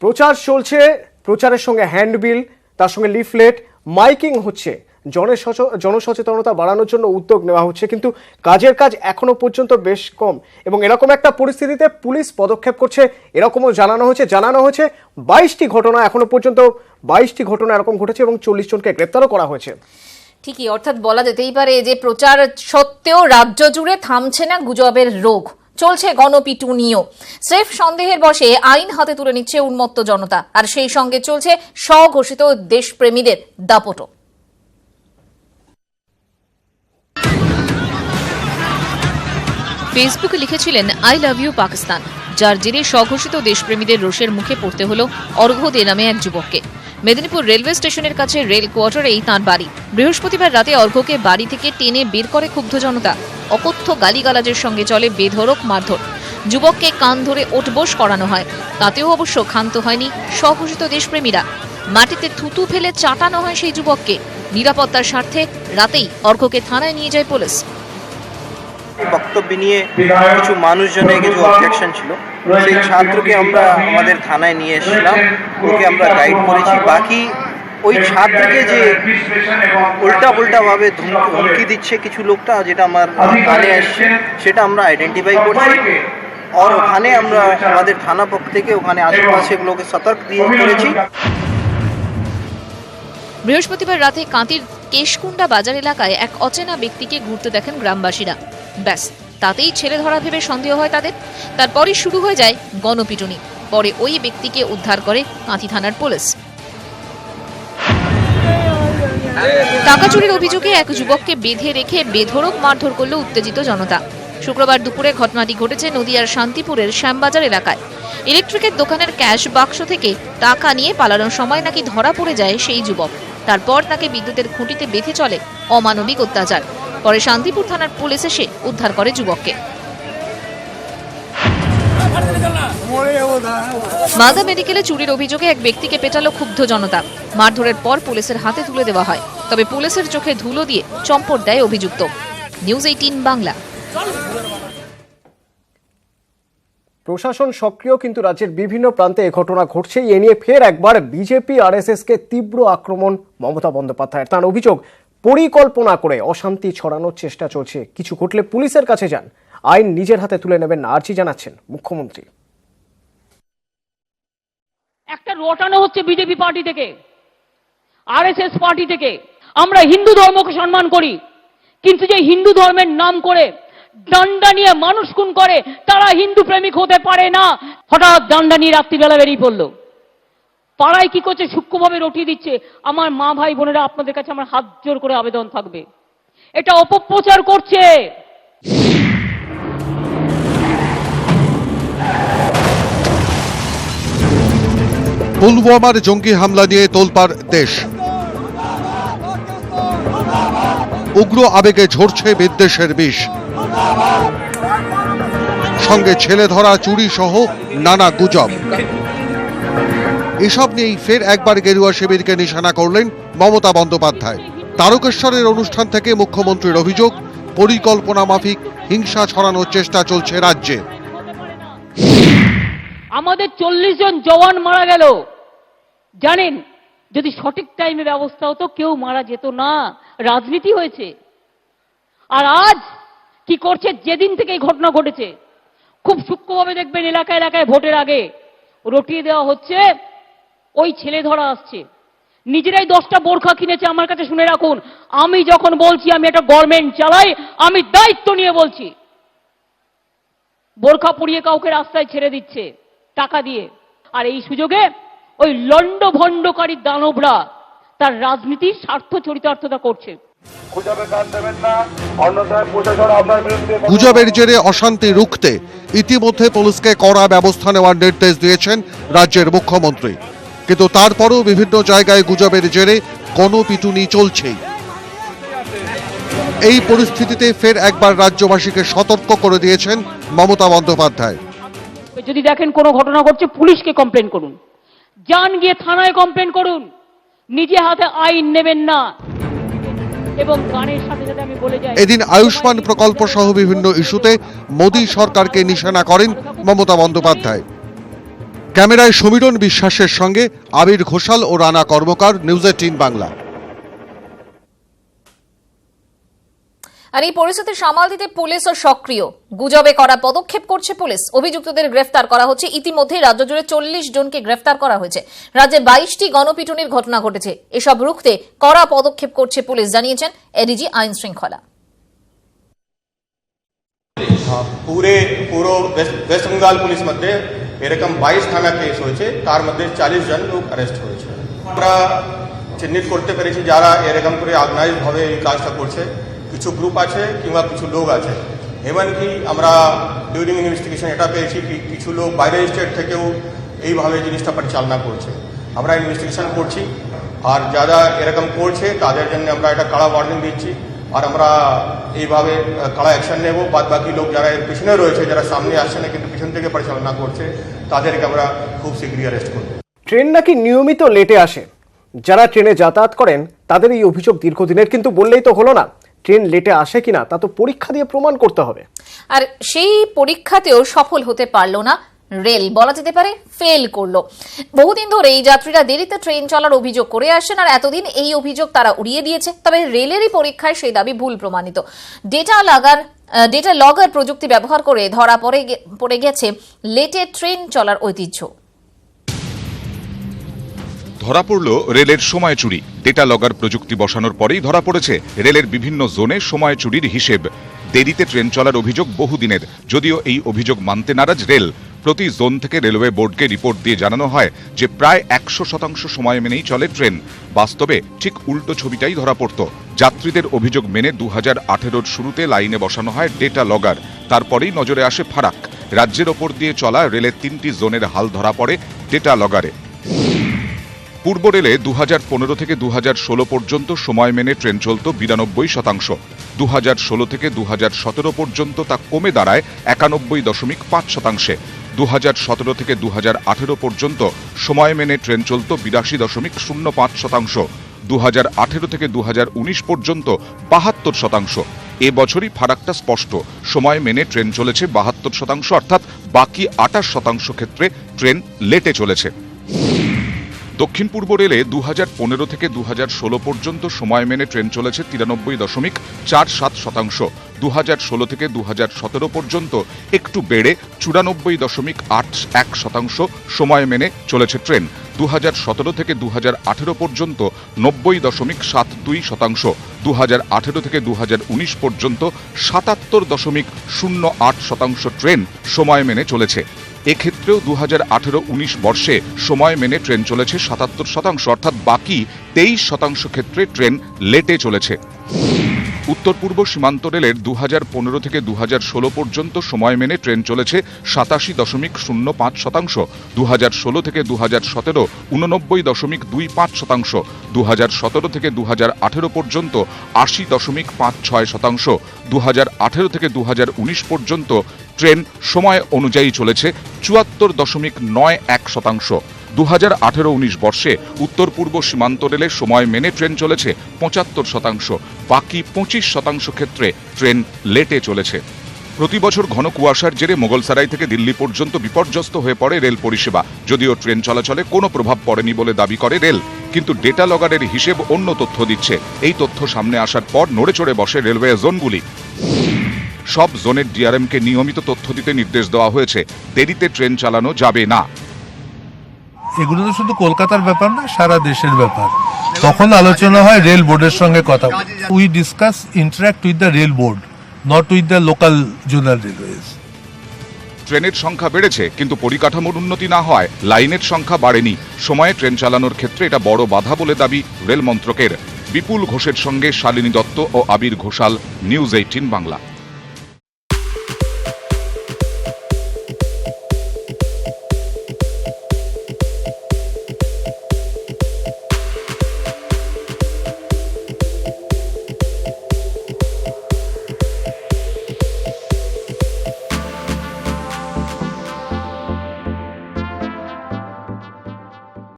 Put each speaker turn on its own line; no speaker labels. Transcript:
প্রচার চলছে, প্রচারের সঙ্গে হ্যান্ডবিল, তার সঙ্গে লিফলেট, মাইকিং হচ্ছে, জনসচেতনতা বাড়ানোর জন্য উদ্যোগ নেওয়া হচ্ছে, কিন্তু কাজের কাজ এখনো পর্যন্ত বেশ কম। এবং এরকম একটা পরিস্থিতিতে পুলিশ পদক্ষেপ করছে এরকমও জানানো হয়েছে 22টি ঘটনা, এখনো পর্যন্ত 22টি ঘটনা এরকম ঘটেছে এবং 40 জনকে গ্রেপ্তারও করা হয়েছে।
ঠিকই, অর্থাৎ বলা যেতেই পারে যে প্রচার সত্ত্বেও রাজ্য জুড়ে থামছে না গুজবের রোগ, চলছে গণপিটুনিও। স্রেফ সন্দেহের বশে আইন হাতে তুলে নিচ্ছে উন্মত্ত জনতা, আর সেই সঙ্গে চলছে স্বঘোষিত দেশপ্রেমীদের দাপটও। ফেসবুকে লিখেছিলেন আই লাভ ইউ পাকিস্তান, যার জেরে স্বঘোষিত দেশপ্রেমীদের রোষের মুখে পড়তে হলো অর্ঘ্য দে নামে এক যুবককে। মেদিনীপুর রেলওয়ে স্টেশনের কাছে রেল কোয়ার্টারেই তাঁর বাড়ি। বৃহস্পতিবার রাতে অর্ঘ্যকে বাড়ি থেকে টেনে বের করে ক্ষুব্ধ জনতা। অকথ্য গালিগালাজের সঙ্গে চলে বেধড়ক মারধর। যুবককে কান ধরে ওঠবোস করানো হয়, তাতেও অবশ্য ক্ষান্ত হয়নি স্বঘোষিত দেশপ্রেমীরা। মাটিতে থুতু ফেলে চাটানো হয় সেই যুবককে। নিরাপত্তার স্বার্থে রাতেই অর্ঘ্যকে থানায় নিয়ে যায় পুলিশ।
বক্তব্য নিয়ে কিছু মানুষজনের কিছু অবজেকশন ছিল, সেই ছাত্রকে আমরা আমাদের থানায় নিয়ে এসেছিলাম, ওকে আমরা গাইড করেছি। বাকি ওই ছাত্রকে যে উল্টা ভাবে ধমকি দিচ্ছে কিছু লোকটা, যেটা আমার কানে আসছে, সেটা আমরা আইডেন্টিফাই করছি। আর ওখানে আমরা আমাদের থানা পক্ষ থেকে ওখানে আশেপাশে এগুলোকে সতর্ক দিয়ে করেছি।
বৃহস্পতিবার রাতে কাঁতির কেশকুন্ডা বাজার এলাকায় এক অচেনা ব্যক্তিকে ঘুরতে দেখেন গ্রামবাসীরা। ব্যাস, তাতেই ছেলে ধরা ভেবে সন্দেহ হয় তাদের। তারপরই শুরু হয়ে যায় গণপিটুনি। পরে ওই ব্যক্তিকে উদ্ধার করে কাঁথি থানার পুলিশ। টাকা চুরির অভিযোগে এক যুবককে বেঁধে রেখে বেধড়ক মারধর করল উত্তেজিত জনতা। শুক্রবার দুপুরে ঘটনাটি ঘটেছে নদিয়ার শান্তিপুরের শ্যামবাজার এলাকায়। ইলেকট্রিকের দোকানের ক্যাশ বাক্স থেকে টাকা নিয়ে পালানোর সময় নাকি ধরা পড়ে যায় সেই যুবক। তারপর তাকে বিদ্যুতের খুঁটিতে বেঁধে চলে অমানবিক অত্যাচার। পরে শান্তিপুর থানার পুলিশ এসে উদ্ধার করে যুবককে। মালদা মেডিকেলে চুরির অভিযোগে এক ব্যক্তিকে পেটালো ক্ষুব্ধ জনতা। মারধরের পর পুলিশের হাতে তুলে দেওয়া হয়, তবে পুলিশের চোখে ধুলো দিয়ে চম্পট দেয় অভিযুক্ত। নিউজ 18 বাংলা।
প্রশাসন সক্রিয়, কিন্তু রাজ্যের বিভিন্ন প্রান্তে এ ঘটনা ঘটছে। এ নিয়ে ফের একবার বিজেপি আরএসএস কে তীব্র আক্রমণ মমতা বন্দ্যোপাধ্যায়ের। তার অভিযোগ, পরিকল্পনা করে অশান্তি ছড়ানোর চেষ্টা চলছে। কিছু ঘটলে পুলিশের কাছে যান, আইন নিজের হাতে তুলে নেবেন না, আর্জি জানাচ্ছেন মুখ্যমন্ত্রী।
একটা রটানো হচ্ছে বিজেপি পার্টি থেকে, আরএসএস পার্টি থেকে। আমরা হিন্দু ধর্মকে সম্মান করি, কিন্তু যে হিন্দু ধর্মের নাম করে ডান্ডা নিয়ে মানুষ খুন করে, তারা হিন্দু প্রেমিক হতে পারে না। হঠাৎ ডান্ডা নিয়ে রাত্রিবেলা বেরিয়ে পড়লো। পাড়ায় কি করছে? সূক্ষ্মভাবে রটিয়ে দিচ্ছে। আমার মা ভাই বোনেরা, আপনাদের কাছে আমার হাত জোর করে আবেদন থাকবে, এটা অপপ্রচার করছে।
পুলওয়ামার জঙ্গি হামলা নিয়ে তোলপাড় দেশ। উগ্র আবেগে ঝরছে বিদ্বেষের বিষ। সঙ্গে ছেলে ধরা, চুরি সহ নানা গুজব। এসব নিয়েই ফের একবার গেরুয়া শিবিরকে নিশানা করলেন মমতা বন্দ্যোপাধ্যায়। তারকেশ্বরের অনুষ্ঠান থেকে মুখ্যমন্ত্রীর অভিযোগ, পরিকল্পনা মাফিক হিংসা ছড়ানোর চেষ্টা চলছে রাজ্যে।
আমাদের 40 জন জওয়ান মারা গেল। জানেন, যদি সঠিক টাইমে ব্যবস্থা হতো কেউ মারা যেত না। রাজনীতি হয়েছে। আর আজ কি করছে? যেদিন থেকে এই ঘটনা ঘটেছে, খুব সূক্ষ্মভাবে দেখবেন, এলাকায় এলাকায় ভোটের আগে রটিয়ে দেওয়া হচ্ছে। ওই ছেলে ধরা আসছে, নিজেরাই 10টা বোরখা কিনেছে। আমার কাছে শুনে রাখুন, আমি যখন বলছি আমি একটা গভর্নমেন্ট চালাই, আমি দায়িত্ব নিয়ে বলছি। বোরখা পরিয়ে কাউকে রাস্তায় ছেড়ে দিচ্ছে টাকা দিয়ে। আর এই সুযোগে ওই লন্ড ভণ্ডকারী দানবরা তার রাজনীতির স্বার্থ চরিতার্থতা করছে।
গুজবের জেরে অশান্তি রুখতে ইতিমধ্যে পুলিশকে কড়া ব্যবস্থা নেওয়ার নির্দেশ দিয়েছেন রাজ্যের মুখ্যমন্ত্রী। কিন্তু তারপরও বিভিন্ন জায়গায় গুজবের জেরে গণপিটুনি চলছেই। এই পরিস্থিতিতে ফের একবার রাজ্যবাসীকে সতর্ক করে দিয়েছেন মমতা বন্দ্যোপাধ্যায়।
যদি দেখেন কোনো ঘটনা ঘটছে, পুলিশকে কমপ্লেন করুন, যান গিয়ে থানায় কমপ্লেন করুন, নিজে হাতে আইন নেবেন না। এবং গানের সাথে সাথে আমি বলে যাই,
এদিন আয়ুষ্মান প্রকল্প সহ বিভিন্ন ইস্যুতে মোদী সরকারকে নিশানা করেন মমতা বন্দ্যোপাধ্যায়। ক্যামেরায় সমীরণ বিশ্বাসের সঙ্গে আবির ঘোষাল ও রানা কর্মকার, নিউজ 18 বাংলা।
আর এই পরিস্থিতি সামাল দিতে পুলিশও সক্রিয়। গুজবে করা পদক্ষেপ করছে পুলিশ। অভিযুক্তদের গ্রেফতার করা হচ্ছে। ইতিমধ্যে রাজ্য জুড়ে 40 জনকে গ্রেফতার করা হয়েছে। রাজ্যে 22টি গণপিটুনির ঘটনা ঘটেছে। এসব রুখতে কড়া পদক্ষেপ করছে পুলিশ, জানিয়েছেন এডিজি আইন শৃঙ্খলা।
পুরো ওয়েস্ট বেঙ্গল পুলিশ মধ্যে এরকম 22 থানা কেস হয়েছে, তার মধ্যে 40 জন লোক অ্যারেস্ট হয়েছে। আমরা চিহ্নিত করতে পেরেছি যারা এরকম করে অর্গানাইজ ভাবে এই কাজটা করছে। কিছু গ্রুপ আছে কিংবা কিছু লোক আছে। এমনকি আমরা ডিউরিং ইনভেস্টিগেশন এটা পেয়েছি কি কিছু লোক বাইরের স্টেট থেকেও এইভাবে জিনিসটা পরিচালনা করছে। আমরা ইনভেস্টিগেশন করছি, আর যারা এরকম করছে তাদের জন্য আমরা একটা কড়া ওয়ার্নিং দিচ্ছি, আর আমরা এইভাবে কড়া অ্যাকশন নেব। বাদ বাকি লোক যারা এর পিছনে রয়েছে, যারা সামনে আসছে না কিন্তু পিছন থেকে পরিচালনা করছে, তাদেরকে আমরা খুব শীঘ্রই অ্যারেস্ট করব।
ট্রেন নাকি নিয়মিত লেটে আসে। যারা ট্রেনে যাতায়াত করেন তাদের এই অভিযোগ দীর্ঘদিনের, কিন্তু বললেই তো হলো না। ট্রেন লেটে আসে কিনা তা তো পরীক্ষা দিয়ে প্রমাণ করতে হবে। আর সেই পরীক্ষাতেও সফল হতে পারলো না রেল, বলা যেতে পারে ফেল করলো। বহুদিন ধরে এই যাত্রীরা দেরিতে ট্রেন চলার অভিযোগ করে আসেন, আর এতদিন এই অভিযোগ তারা উড়িয়ে দিয়েছে। তবে রেলেরই পরীক্ষায় সেই দাবি ভুল প্রমাণিত। ডেটা লগার প্রযুক্তি ব্যবহার করে ধরা পড়ে গেছে লেটে ট্রেন চলার ঐতিহ্য।
ধরা পড়ল রেলের সময় চুরি। ডেটা লগার প্রযুক্তি বসানোর পরেই ধরা পড়েছে রেলের বিভিন্ন জোনে সময় চুরির হিসেব। দেরিতে ট্রেন চলার অভিযোগ বহুদিনের, যদিও এই অভিযোগ মানতে নারাজ রেল। প্রতি জোন থেকে রেলওয়ে বোর্ডকে রিপোর্ট দিয়ে জানানো হয় যে প্রায় 100% সময় মেনেই চলে ট্রেন। বাস্তবে ঠিক উল্টো ছবিটাই ধরা পড়ত। যাত্রীদের অভিযোগ মেনে 2018-র শুরুতে লাইনে বসানো হয় ডেটা লগার। তারপরেই নজরে আসে ফারাক। রাজ্যের ওপর দিয়ে চলা রেলের 3টি জোনের হাল ধরা পড়ে ডেটা লগারে। পূর্ব রেলে 2015 থেকে 2016 পর্যন্ত সময় মেনে ট্রেন চলত 92%। 2016 থেকে 2017 পর্যন্ত তা কমে দাঁড়ায় 91.5%। 2017 থেকে 2018 পর্যন্ত সময় মেনে ট্রেন চলত 82.05%। 2018 থেকে 2019 পর্যন্ত 72%। এবছরই ফারাকটা স্পষ্ট। সময় মেনে ট্রেন চলেছে 72%, অর্থাৎ বাকি 28% ক্ষেত্রে ট্রেন লেটে চলেছে। দক্ষিণ পূর্ব রেলে 2015 থেকে 2016 পর্যন্ত সময় মেনে ট্রেন চলেছে 93.47%। 2016 থেকে 2017 পর্যন্ত একটু বেড়ে 94.81% সময় মেনে চলেছে ট্রেন। 2017 থেকে 2018 পর্যন্ত 90.72%। 2018 থেকে 2019 পর্যন্ত 77.08% ট্রেন সময় মেনে চলেছে। এক্ষেত্রেও 2018-19 বর্ষে সময় মেনে ট্রেন চলেছে 77%, অর্থাৎ বাকি 23% ক্ষেত্রে ট্রেন লেটে চলেছে। উত্তর পূর্ব সীমান্ত রেলের 2015 থেকে 2016 পর্যন্ত সময় মেনে ট্রেন চলেছে 87.05%। 2016 থেকে 2017 89.25%। 2017 থেকে 2018 পর্যন্ত 80.56%। 2018 থেকে 2019 পর্যন্ত ট্রেন সময় অনুযায়ী চলেছে 74.91%। 2018-19 বর্ষে উত্তর পূর্ব সীমান্ত রেলে সময় মেনে ট্রেন চলেছে 75%, বাকি 25% ক্ষেত্রে ট্রেন লেটে চলেছে। প্রতি বছর ঘন কুয়াশার জেরে মোগলসারাই থেকে দিল্লি পর্যন্ত বিপর্যস্ত হয়ে পড়ে রেল পরিষেবা। যদিও ট্রেন চলাচলে কোনো প্রভাব পড়েনি বলে দাবি করে রেল, কিন্তু ডেটা লগারের হিসেব অন্য তথ্য দিচ্ছে। এই তথ্য সামনে আসার পর নড়ে চড়ে বসে রেলওয়ে জোনগুলি। সব জোনের ডিআরএমকে নিয়মিত তথ্য দিতে নির্দেশ দেওয়া হয়েছে। দেরিতে ট্রেন চালানো যাবে না।
এগুলো তো শুধু কলকাতার ব্যাপার না, সারা দেশের ব্যাপার। তখন আলোচনা হয় রেল বোর্ডের সঙ্গে কথা। We discuss interact with the rail board, not with the local zonal railways.
ট্রেনের সংখ্যা বেড়েছে, কিন্তু পরিকাঠামোর উন্নতি না হয় লাইনের সংখ্যা বাড়েনি। সময়ে ট্রেন চালানোর ক্ষেত্রে এটা বড় বাধা বলে দাবি রেল মন্ত্রকের। বিপুল ঘোষের সঙ্গে শালিনী দত্ত ও আবির ঘোষাল, নিউজ 18 বাংলা।